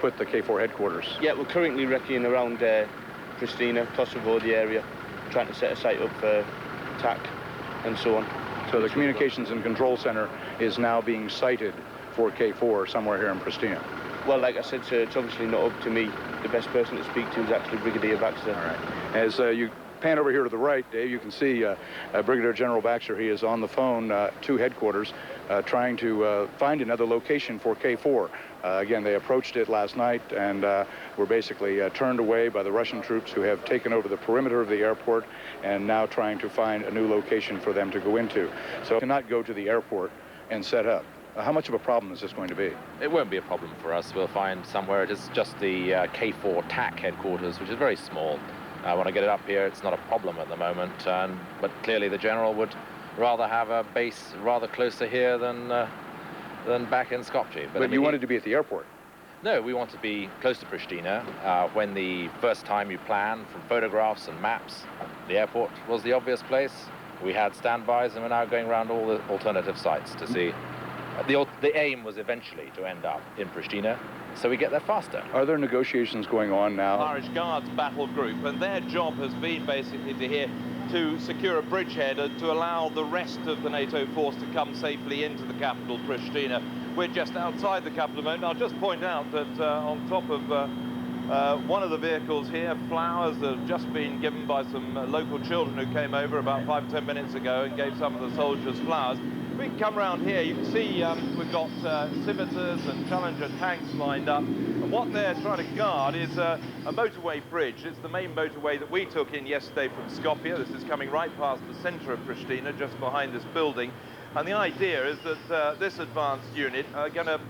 With the KFOR headquarters. Yeah, we're currently recceing around Pristina, Kosovo, the area, trying to set a site up for attack and so on. So the communications and control center is now being sited for KFOR somewhere here in Pristina. Well, like I said, sir, it's obviously not up to me. The best person to speak to is actually Brigadier Baxter. All right. As you pan over here to the right, Dave, you can see Brigadier General Baxter. He is on the phone to headquarters trying to find another location for KFOR. Again, they approached it last night and were basically turned away by the Russian troops who have taken over the perimeter of the airport and now trying to find a new location for them to go into. So they cannot go to the airport and set up. How much of a problem is this going to be? It won't be a problem for us. We'll find somewhere. It is just the KFOR TAC headquarters, which is very small. When I get it up here, it's not a problem at the moment. But clearly the General would rather have a base rather closer here than back in Skopje. But you wanted to be at the airport? No, we want to be close to Pristina. When the first time you plan from photographs and maps, the airport was the obvious place. We had standbys, and we're now going around all the alternative sites to see. The aim was eventually to end up in Pristina, so we get there faster. Are there negotiations going on now? Irish Guards battle group, and their job has been basically to secure a bridgehead to allow the rest of the NATO force to come safely into the capital, Pristina. We're just outside the capital at the moment. I'll just point out that on top of one of the vehicles here, flowers that have just been given by some local children who came over about 5 or 10 minutes ago and gave some of the soldiers flowers. We can come around here, you can see we've got Scimitars and Challenger tanks lined up, and what they're trying to guard is a motorway bridge. It's the main motorway that we took in yesterday from Skopje. This is coming right past the centre of Pristina, just behind this building, and the idea is that this advanced unit are going to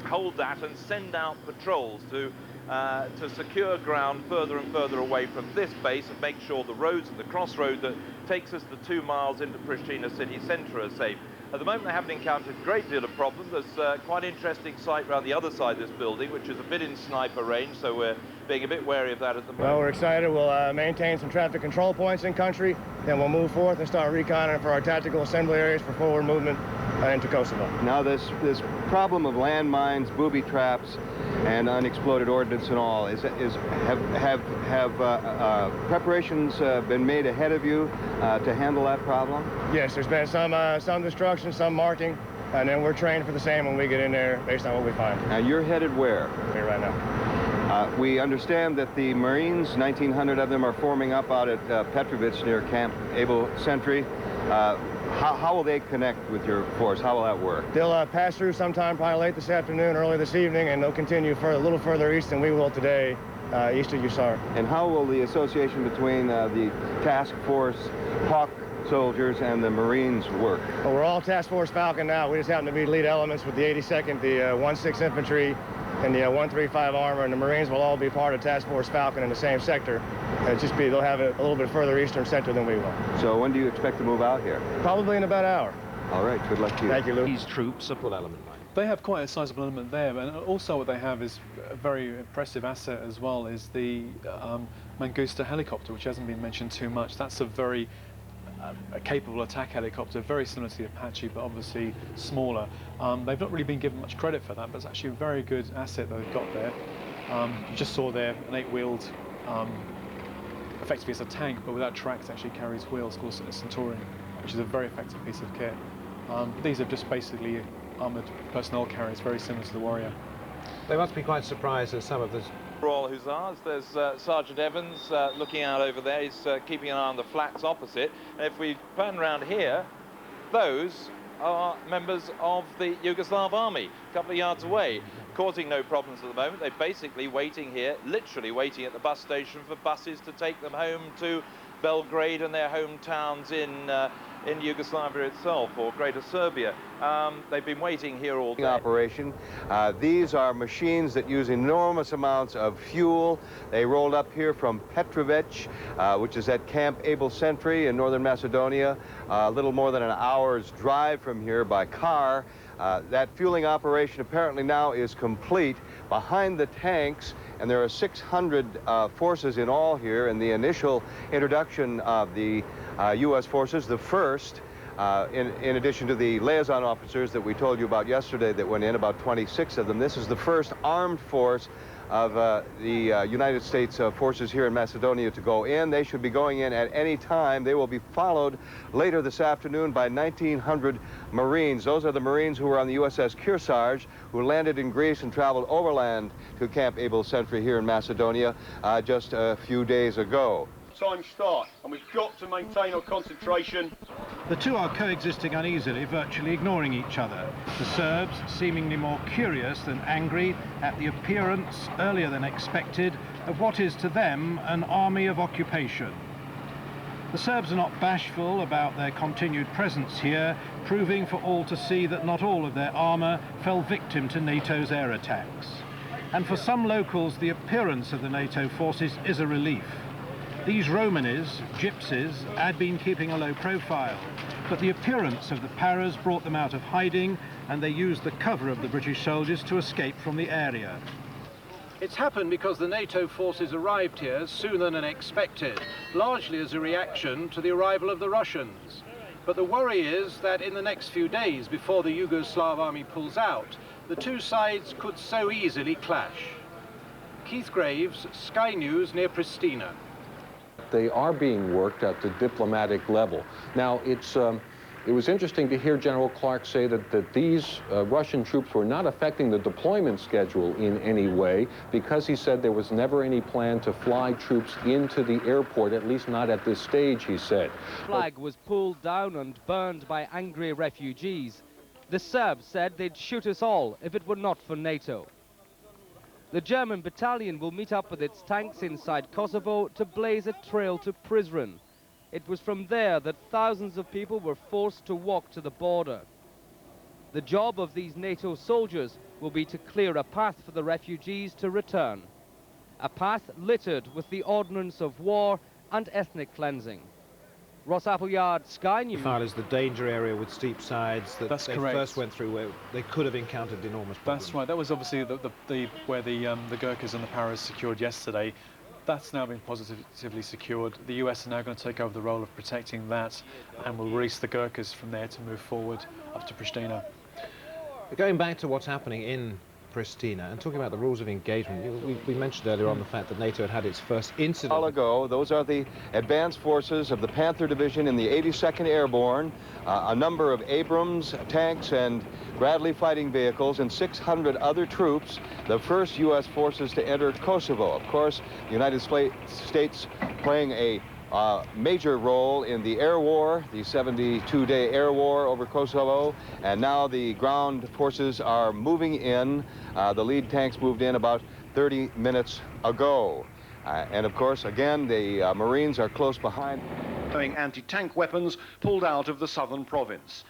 hold that and send out patrols to secure ground further and further away from this base and make sure the roads and the crossroad that takes us the 2 miles into Pristina city centre are safe. At the moment, they haven't encountered a great deal of problem. There's quite an interesting site around the other side of this building, which is a bit in sniper range, so we're being a bit wary of that at the moment. Well, we're excited. We'll maintain some traffic control points in country, then we'll move forth and start reconning for our tactical assembly areas for forward movement into Kosovo. Now, this problem of landmines, booby traps, and unexploded ordnance and all, have preparations been made ahead of you to handle that problem? Yes, there's been some destruction, some marking, and then we're trained for the same when we get in there based on what we find. Now, you're headed where? Here right now. We understand that the Marines, 1,900 of them, are forming up out at Petrovic near Camp Able Sentry. How will they connect with your force? How will that work? They'll pass through sometime probably late this afternoon, early this evening, and they'll continue a little further east than we will today, east of Usar. And how will the association between the task force Hawk soldiers and the Marines work? Well, we're all Task Force Falcon now. We just happen to be lead elements with the 82nd, the 1/6 Infantry, and the 135 Armor, and the Marines will all be part of Task Force Falcon in the same sector. They'll have it a little bit further eastern center than we will. So when do you expect to move out here? Probably in about an hour. All right, good luck to you. Thank you, Lou. These troops, a full element. They have quite a sizable element there, and also what they have is a very impressive asset as well, is the Mangusta helicopter, which hasn't been mentioned too much. That's a very a capable attack helicopter, very similar to the Apache, but obviously smaller. They've not really been given much credit for that, but it's actually a very good asset that they've got there. You just saw there an 8-wheeled, effectively it's a tank, but without tracks, actually carries wheels, called a Centurion, which is a very effective piece of kit. These are just basically armoured personnel carriers, very similar to the Warrior. They must be quite surprised at some of this. Royal Hussars, there's Sergeant Evans looking out over there. He's keeping an eye on the flats opposite. And if we turn around here, those are members of the Yugoslav army, a couple of yards away, causing no problems at the moment. They're basically waiting here, literally waiting at the bus station for buses to take them home to Belgrade and their hometowns in Yugoslavia itself, or Greater Serbia. They've been waiting here all day. Operation. These are machines that use enormous amounts of fuel. They rolled up here from Petrovic, which is at Camp Able Sentry in northern Macedonia, a little more than an hour's drive from here by car. That fueling operation apparently now is complete behind the tanks, and there are 600 forces in all here. In the initial introduction of the U.S. forces, the first, in addition to the liaison officers that we told you about yesterday that went in, about 26 of them, this is the first armed force of the United States forces here in Macedonia to go in. They should be going in at any time. They will be followed later this afternoon by 1,900 Marines. Those are the Marines who were on the USS Kearsarge, who landed in Greece and traveled overland to Camp Able Sentry here in Macedonia just a few days ago. Time start, and we've got to maintain our concentration. The two are coexisting uneasily, virtually ignoring each other. The Serbs seemingly more curious than angry at the appearance, earlier than expected, of what is to them an army of occupation. The Serbs are not bashful about their continued presence here, proving for all to see that not all of their armour fell victim to NATO's air attacks. And for some locals, the appearance of the NATO forces is a relief. These Romanis, gypsies, had been keeping a low profile, but the appearance of the Paras brought them out of hiding, and they used the cover of the British soldiers to escape from the area. It's happened because the NATO forces arrived here sooner than expected, largely as a reaction to the arrival of the Russians. But the worry is that in the next few days, before the Yugoslav army pulls out, the two sides could so easily clash. Keith Graves, Sky News near Pristina. They are being worked at the diplomatic level. Now, it was interesting to hear General Clark say that these Russian troops were not affecting the deployment schedule in any way, because he said there was never any plan to fly troops into the airport, at least not at this stage, he said. The flag was pulled down and burned by angry refugees. The Serbs said they'd shoot us all if it were not for NATO. The German battalion will meet up with its tanks inside Kosovo to blaze a trail to Prizren. It was from there that thousands of people were forced to walk to the border. The job of these NATO soldiers will be to clear a path for the refugees to return. A path littered with the ordnance of war and ethnic cleansing. Ross Appleyard, Sky News. The file is the danger area with steep sides that That's they correct. first went through, where they could have encountered enormous problems. That's right. That was obviously where the Gurkhas and the Paras secured yesterday. That's now been positively secured. The US are now going to take over the role of protecting that, and will release the Gurkhas from there to move forward up to Pristina. Going back to what's happening in Pristina and talking about the rules of engagement, we mentioned earlier on the fact that NATO had its first incident. A while ago, those are the advanced forces of the Panther Division in the 82nd Airborne, a number of Abrams tanks and Bradley fighting vehicles, and 600 other troops, the first U.S. forces to enter Kosovo. Of course, the United States playing a major role in the air war, the 72-day air war over Kosovo, and now the ground forces are moving in. The lead tanks moved in about 30 minutes ago. And of course, again, the Marines are close behind. Anti-tank weapons pulled out of the southern province.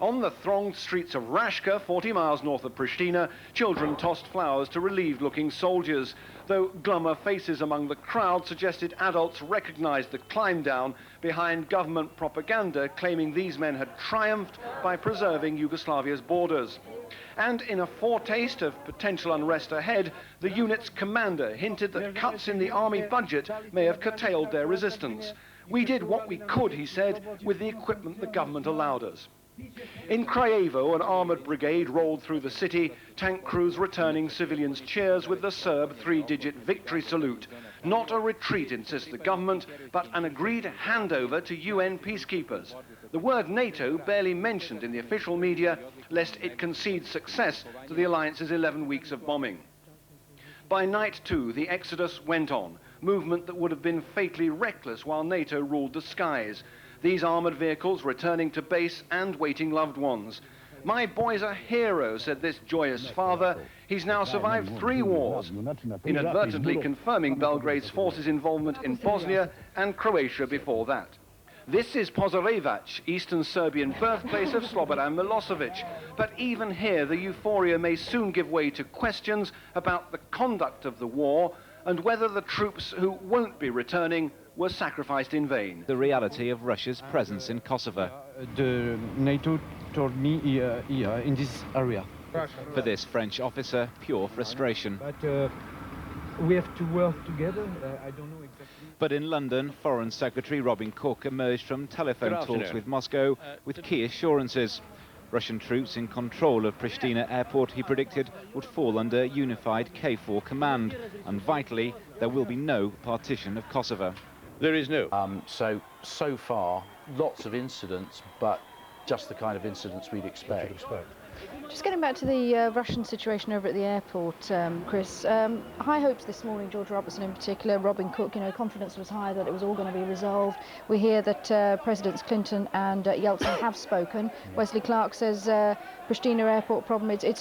On the thronged streets of Rashka, 40 miles north of Pristina, children tossed flowers to relieved-looking soldiers, though glummer faces among the crowd suggested adults recognized the climb down behind government propaganda claiming these men had triumphed by preserving Yugoslavia's borders. And in a foretaste of potential unrest ahead, the unit's commander hinted that cuts in the army budget may have curtailed their resistance. "We did what we could," he said, "with the equipment the government allowed us." In Kraljevo, an armoured brigade rolled through the city, tank crews returning civilians' cheers with the Serb three-digit victory salute. Not a retreat, insists the government, but an agreed handover to UN peacekeepers. The word NATO barely mentioned in the official media, lest it concede success to the alliance's 11 weeks of bombing. By night, too, the exodus went on, movement that would have been fatally reckless while NATO ruled the skies. These armoured vehicles returning to base and waiting loved ones. "My boy's a hero," said this joyous father. He's now survived 3 wars, inadvertently confirming Belgrade's forces' involvement in Bosnia and Croatia before that. This is Požarevac, eastern Serbian birthplace of Slobodan Milosevic. But even here, the euphoria may soon give way to questions about the conduct of the war and whether the troops who won't be returning were sacrificed in vain. The reality of Russia's presence in Kosovo. The NATO told me here in this area. For this French officer, pure frustration. But we have to work together. I don't know exactly. But in London, Foreign Secretary Robin Cook emerged from telephone talks with Moscow with key assurances. Russian troops in control of Pristina airport, he predicted, would fall under unified KFOR command, and vitally, there will be no partition of Kosovo. There is no. So far, lots of incidents, but just the kind of incidents we'd expect. Just getting back to the Russian situation over at the airport, Chris, high hopes this morning, George Robertson in particular, Robin Cook, you know, confidence was high that it was all going to be resolved. We hear that Presidents Clinton and Yeltsin have spoken. Wesley Clark says Pristina airport problem, it is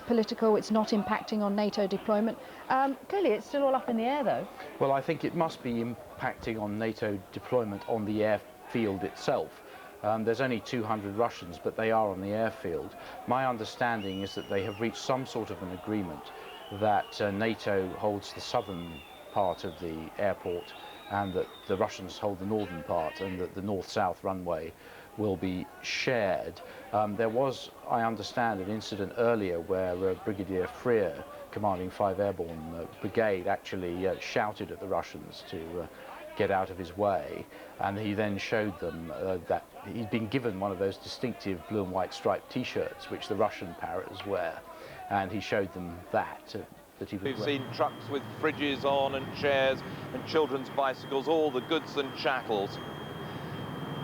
political, it's not impacting on NATO deployment. Clearly it's still all up in the air though. Well, I think it must be impacting on NATO deployment on the airfield itself. There's only 200 Russians, but they are on the airfield. My understanding is that they have reached some sort of an agreement that NATO holds the southern part of the airport and that the Russians hold the northern part, and that the north-south runway will be shared. There was, I understand, an incident earlier where Brigadier Freer, commanding 5 Airborne Brigade, actually shouted at the Russians to get out of his way, and he then showed them that he'd been given one of those distinctive blue and white striped t-shirts which the Russian paras wear, and he showed them that he was We've wearing. seen trucks with fridges on and chairs and children's bicycles, all the goods and chattels.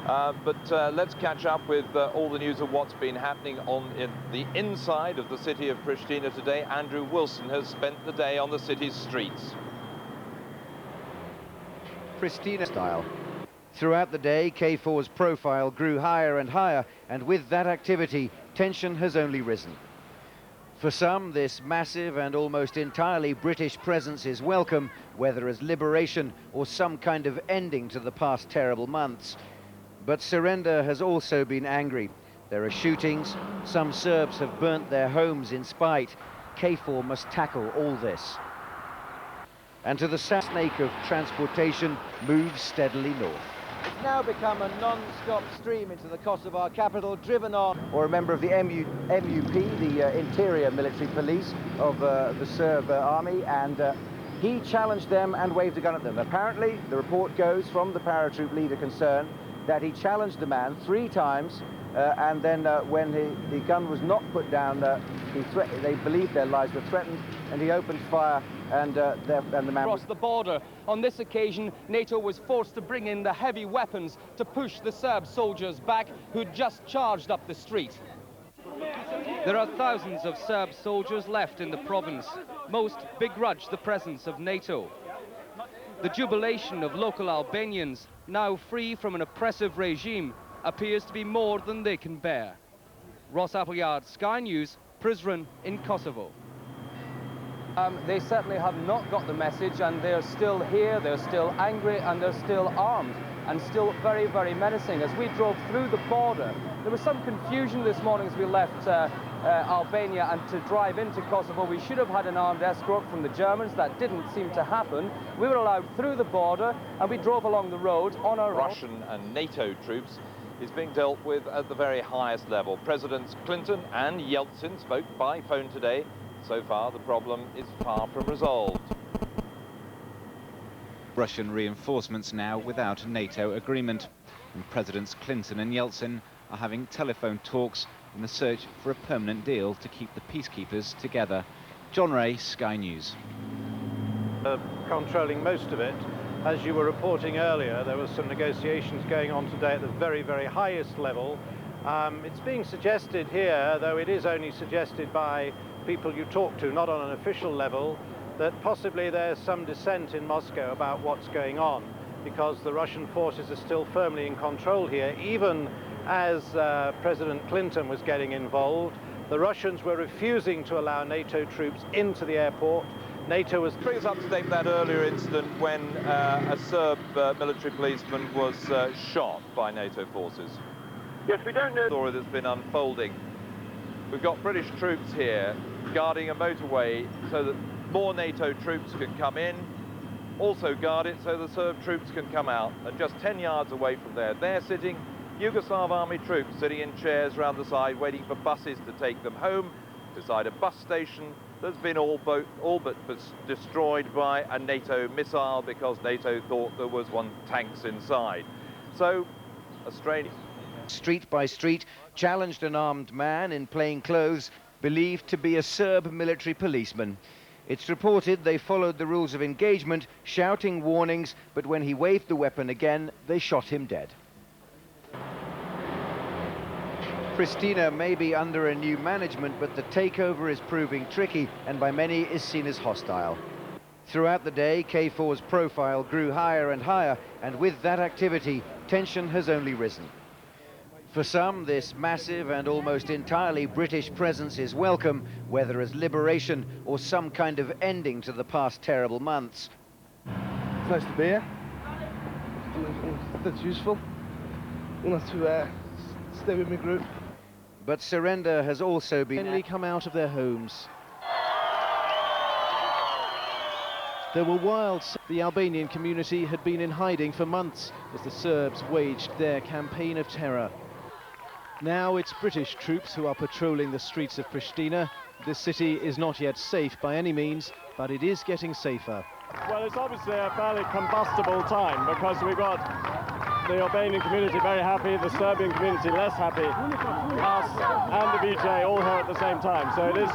But let's catch up with all the news of what's been happening in the inside of the city of Pristina today. Andrew Wilson has spent the day on the city's streets. Pristina style. Throughout the day, KFOR's profile grew higher and higher, and with that activity, tension has only risen. For some, this massive and almost entirely British presence is welcome, whether as liberation or some kind of ending to the past terrible months. But surrender has also been angry. There are shootings, some Serbs have burnt their homes in spite. KFOR must tackle all this. And to the snake of transportation moves steadily north. It's now become a non-stop stream into the Kosovo capital, driven on, or a member of the MUP, the Interior Military Police of the Serb army, and he challenged them and waved a gun at them. Apparently, the report goes from the paratroop leader concerned that he challenged the man 3 times, and then when the gun was not put down, they believed their lives were threatened, and he opened fire, and the man across the border. On this occasion, NATO was forced to bring in the heavy weapons to push the Serb soldiers back who'd just charged up the street. There are thousands of Serb soldiers left in the province. Most begrudge the presence of NATO. The jubilation of local Albanians, now free from an oppressive regime, appears to be more than they can bear. Ross Appleyard, Sky News, Prizren in Kosovo. They certainly have not got the message, and they're still here, they're still angry, and they're still armed, and still very, very menacing. As we drove through the border, there was some confusion this morning as we left Albania, and to drive into Kosovo, we should have had an armed escort from the Germans. That didn't seem to happen. We were allowed through the border, and we drove along the road on our own. Russian and NATO troops is being dealt with at the very highest level. Presidents Clinton and Yeltsin spoke by phone today. So far, the problem is far from resolved. Russian reinforcements now without a NATO agreement, and Presidents Clinton and Yeltsin are having telephone talks in the search for a permanent deal to keep the peacekeepers together. John Ray, Sky News. Controlling most of it. As you were reporting earlier, there was some negotiations going on today at the very, very highest level. It's being suggested here, though it is only suggested by people you talk to, not on an official level, that possibly there's some dissent in Moscow about what's going on, because the Russian forces are still firmly in control here. Even as President Clinton was getting involved, the Russians were refusing to allow NATO troops into the airport. NATO was... Brings up to date that earlier incident when a Serb military policeman was shot by NATO forces. Yes, we don't know. The story that's been unfolding. We've got British troops here guarding a motorway so that more NATO troops can come in, also guard it so the Serb troops can come out. And just 10 yards away from there, they're sitting Yugoslav army troops sitting in chairs round the side waiting for buses to take them home, beside a bus station that's been all but destroyed by a NATO missile because NATO thought there was 1 tanks inside. So, a strange... street by street, challenged an armed man in plain clothes, believed to be a Serb military policeman. It's reported they followed the rules of engagement, shouting warnings, but when he waved the weapon again, they shot him dead. Pristina may be under a new management, but the takeover is proving tricky and by many is seen as hostile. Throughout the day, KFOR's profile grew higher and higher, and with that activity, tension has only risen. For some, this massive and almost entirely British presence is welcome, whether as liberation or some kind of ending to the past terrible months. It's nice to be here. That's useful. Enough to stay with my group. But surrender has also been... Finally come out of their homes. There were wilds. The Albanian community had been in hiding for months as the Serbs waged their campaign of terror. Now it's British troops who are patrolling the streets of Pristina. This city is not yet safe by any means, but it is getting safer. Well, it's obviously a fairly combustible time because we've got the Albanian community very happy, the Serbian community less happy, us and the VJ all here at the same time. So it is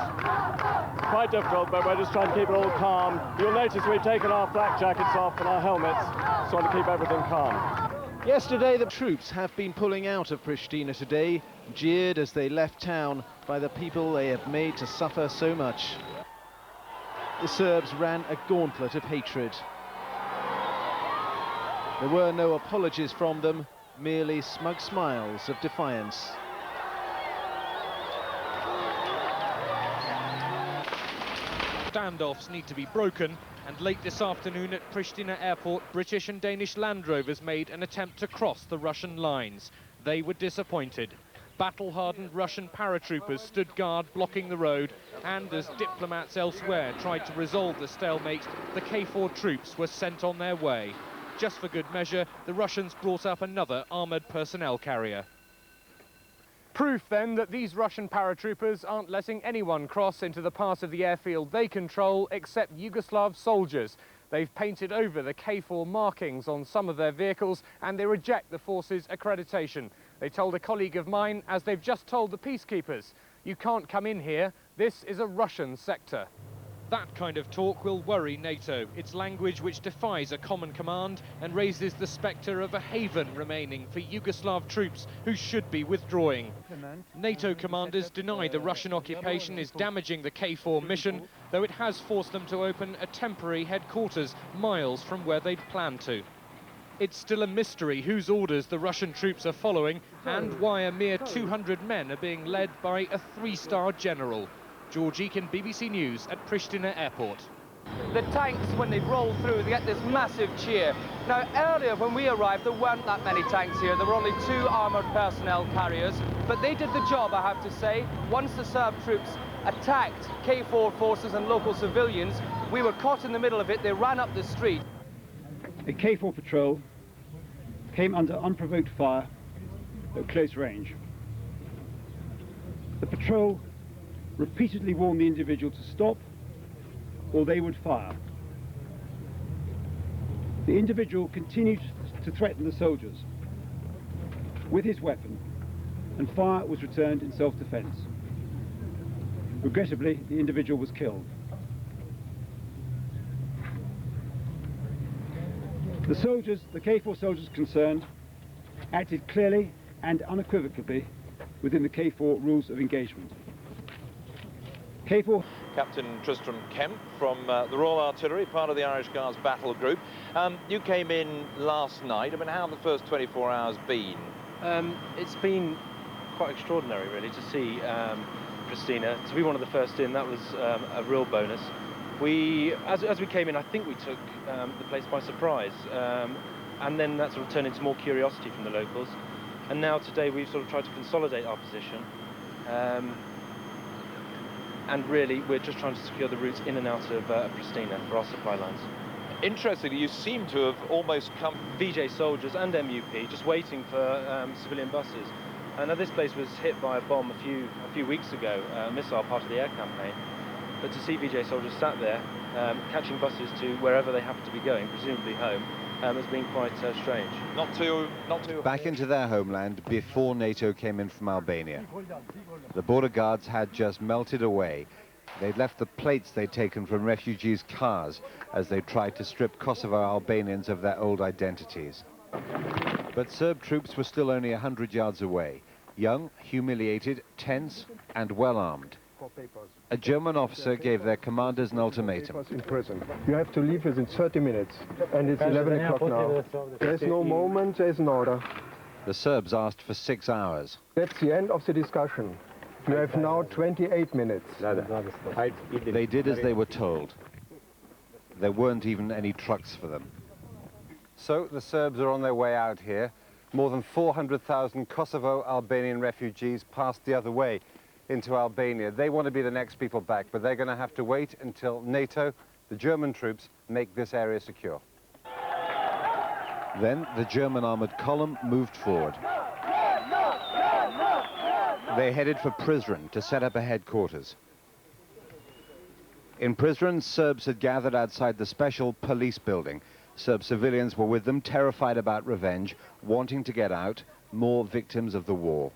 quite difficult, but we're just trying to keep it all calm. You'll notice we've taken our flak jackets off and our helmets, just want to keep everything calm. Yesterday, the troops have been pulling out of Pristina today, jeered as they left town by the people they have made to suffer so much. The Serbs ran a gauntlet of hatred. There were no apologies from them, merely smug smiles of defiance. Standoffs need to be broken, and late this afternoon at Pristina airport, British and Danish Land Rovers made an attempt to cross the Russian lines. They were disappointed. Battle-hardened Russian paratroopers stood guard blocking the road, and as diplomats elsewhere tried to resolve the stalemate, the KFOR troops were sent on their way. Just for good measure, the Russians brought up another armoured personnel carrier. Proof then that these Russian paratroopers aren't letting anyone cross into the part of the airfield they control except Yugoslav soldiers. They've painted over the KFOR markings on some of their vehicles and they reject the force's accreditation. They told a colleague of mine, as they've just told the peacekeepers, "You can't come in here, this is a Russian sector." That kind of talk will worry NATO. It's language which defies a common command and raises the spectre of a haven remaining for Yugoslav troops who should be withdrawing. NATO commanders deny the Russian occupation is damaging the KFOR mission, though it has forced them to open a temporary headquarters miles from where they'd planned to. It's still a mystery whose orders the Russian troops are following and why a mere 200 men are being led by a 3-star general. George Eakin, BBC News at Pristina Airport. The tanks, when they roll through, they get this massive cheer. Now, earlier when we arrived, there weren't that many tanks here. There were only 2 armoured personnel carriers, but they did the job, I have to say. Once the Serb troops attacked KFOR forces and local civilians, we were caught in the middle of it. They ran up the street. A KFOR patrol came under unprovoked fire at close range. The patrol repeatedly warned the individual to stop or they would fire. The individual continued to threaten the soldiers with his weapon and fire was returned in self-defense. Regrettably, the individual was killed. The soldiers, the KFOR soldiers concerned, acted clearly and unequivocally within the KFOR rules of engagement. KFOR. Captain Tristram Kemp from the Royal Artillery, part of the Irish Guards battle group. You came in last night. I mean, how have the first 24 hours been? It's been quite extraordinary, really, to see Pristina. To be one of the first in, that was a real bonus. As we came in, I think we took the place by surprise, and then that sort of turned into more curiosity from the locals. And now today we've sort of tried to consolidate our position. And really, we're just trying to secure the routes in and out of Pristina for our supply lines. Interestingly, you seem to have almost come... VJ soldiers and MUP just waiting for civilian buses. And now this place was hit by a bomb a few weeks ago, a missile part of the air campaign. But to see VJ soldiers sat there, catching buses to wherever they happen to be going, presumably home, has been quite strange. Not too. Back into their homeland before NATO came in from Albania. The border guards had just melted away. They'd left the plates they'd taken from refugees' cars as they tried to strip Kosovo Albanians of their old identities. But Serb troops were still only 100 yards away, young, humiliated, tense, and well-armed. A German officer gave their commanders an ultimatum. In prison. You have to leave within 30 minutes, and it's 11 o'clock now. There's no moment, there's an order. The Serbs asked for 6 hours. That's the end of the discussion. You have now 28 minutes. They did as they were told. There weren't even any trucks for them. So the Serbs are on their way out here. More than 400,000 Kosovo Albanian refugees passed the other way into Albania. They want to be the next people back, but they're going to have to wait until NATO, the German troops, make this area secure. Then the German armored column moved forward. They headed for Prizren to set up a headquarters. In Prizren, Serbs had gathered outside the special police building. Serb civilians were with them, terrified about revenge, wanting to get out, more victims of the war.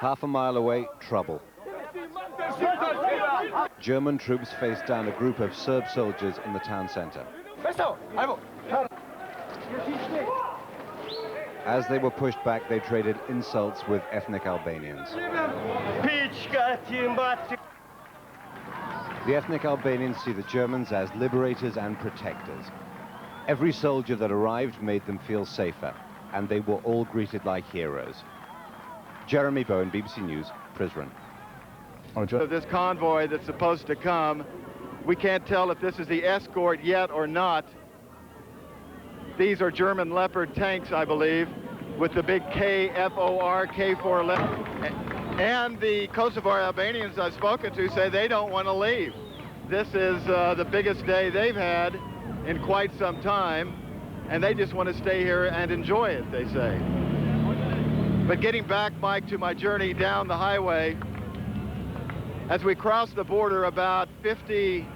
Half a mile away, trouble. German troops faced down a group of Serb soldiers in the town center. As they were pushed back, they traded insults with ethnic Albanians. The ethnic Albanians see the Germans as liberators and protectors. Every soldier that arrived made them feel safer, and they were all greeted like heroes. Jeremy Bowen, BBC News, Prizren. This convoy that's supposed to come, we can't tell if this is the escort yet or not. These are German Leopard tanks, I believe, with the big KFOR, KFOR Leopard. And the Kosovo Albanians I've spoken to say they don't want to leave. This is the biggest day they've had in quite some time, and they just want to stay here and enjoy it, they say. But getting back, Mike, to my journey down the highway, as we crossed the border, about 50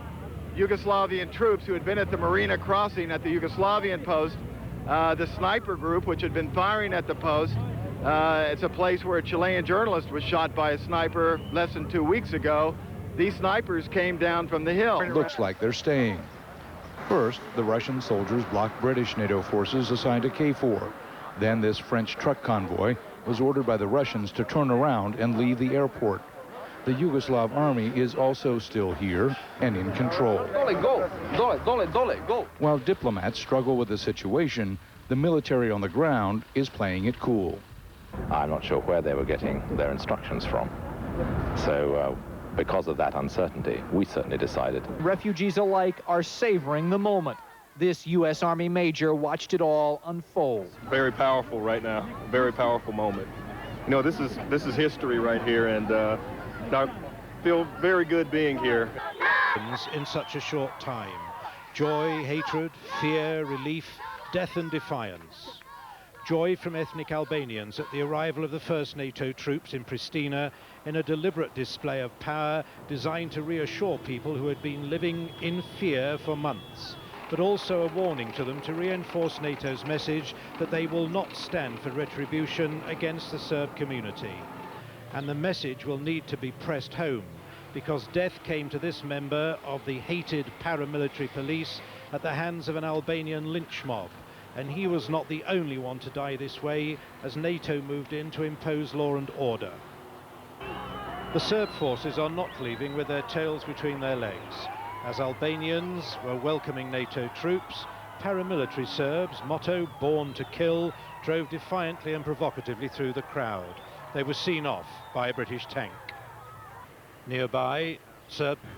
Yugoslavian troops who had been at the Marina crossing at the Yugoslavian post, the sniper group, which had been firing at the post, it's a place where a Chilean journalist was shot by a sniper less than 2 weeks ago. These snipers came down from the hill. Looks like they're staying. First, the Russian soldiers blocked British NATO forces assigned to KFOR. Then this French truck convoy was ordered by the Russians to turn around and leave the airport. The Yugoslav army is also still here and in control. While diplomats struggle with the situation, the military on the ground is playing it cool. I'm not sure where they were getting their instructions from. So because of that uncertainty, we certainly decided. Refugees alike are savoring the moment. This U.S. Army major watched it all unfold. Very powerful right now, very powerful moment. You know, this is history right here, and I feel very good being here. In such a short time. Joy, hatred, fear, relief, death and defiance. Joy from ethnic Albanians at the arrival of the first NATO troops in Pristina in a deliberate display of power designed to reassure people who had been living in fear for months, but also a warning to them to reinforce NATO's message that they will not stand for retribution against the Serb community. And the message will need to be pressed home, because death came to this member of the hated paramilitary police at the hands of an Albanian lynch mob. And he was not the only one to die this way as NATO moved in to impose law and order. The Serb forces are not leaving with their tails between their legs. As Albanians were welcoming NATO troops, paramilitary Serbs, motto "Born to Kill," drove defiantly and provocatively through the crowd. They were seen off by a British tank. Nearby,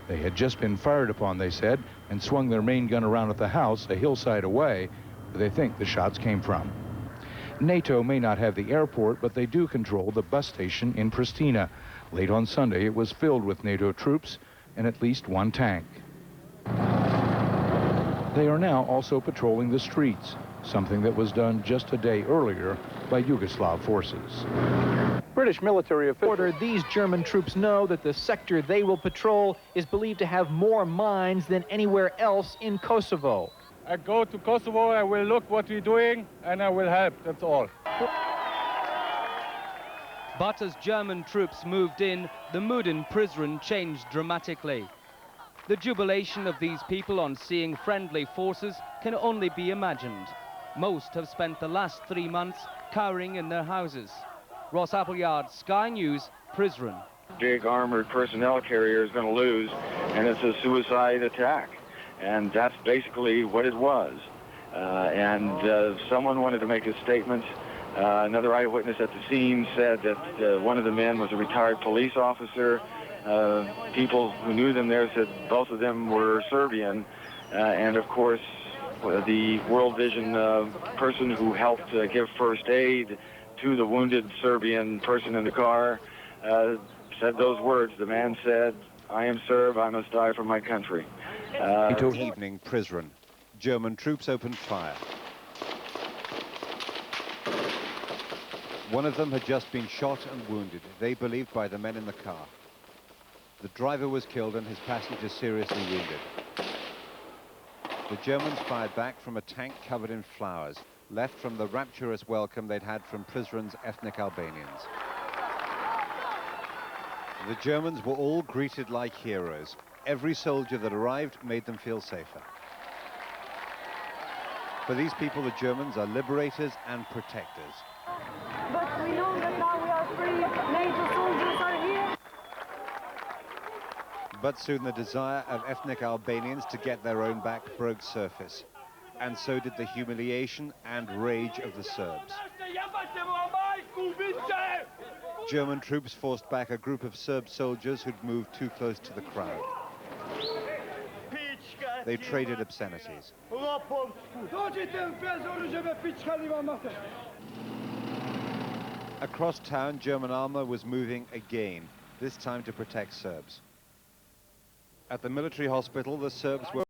They had just been fired upon, they said, and swung their main gun around at the house a hillside away where they think the shots came from. NATO may not have the airport, but they do control the bus station in Pristina. Late on Sunday, it was filled with NATO troops and at least one tank. They are now also patrolling the streets, something that was done just a day earlier by Yugoslav forces. British military officials. These German troops know that the sector they will patrol is believed to have more mines than anywhere else in Kosovo. I go to Kosovo, I will look what we're doing, and I will help, that's all. But as German troops moved in, the mood in Prizren changed dramatically. The jubilation of these people on seeing friendly forces can only be imagined. Most have spent the last 3 months cowering in their houses. Ross Appleyard, Sky News, Prizren. Big armored personnel carrier is going to lose, and it's a suicide attack. And that's basically what it was. Someone wanted to make a statement. Another eyewitness at the scene said that one of the men was a retired police officer. People who knew them there said both of them were Serbian. And of course, the World Vision person who helped give first aid to the wounded Serbian person in the car said those words. The man said, "I am Serb, I must die for my country." Evening, Prizren. German troops opened fire. One of them had just been shot and wounded, they believed, by the men in the car. The driver was killed and his passenger seriously wounded. The Germans fired back from a tank covered in flowers, left from the rapturous welcome they'd had from Prizren's ethnic Albanians. The Germans were all greeted like heroes. Every soldier that arrived made them feel safer. For these people, the Germans are liberators and protectors. But we know that now we are free. NATO soldiers are here. But soon the desire of ethnic Albanians to get their own back broke surface. And so did the humiliation and rage of the Serbs. German troops forced back a group of Serb soldiers who'd moved too close to the crowd. They traded obscenities. Across town, German armor was moving again, this time to protect Serbs. At the military hospital, the Serbs were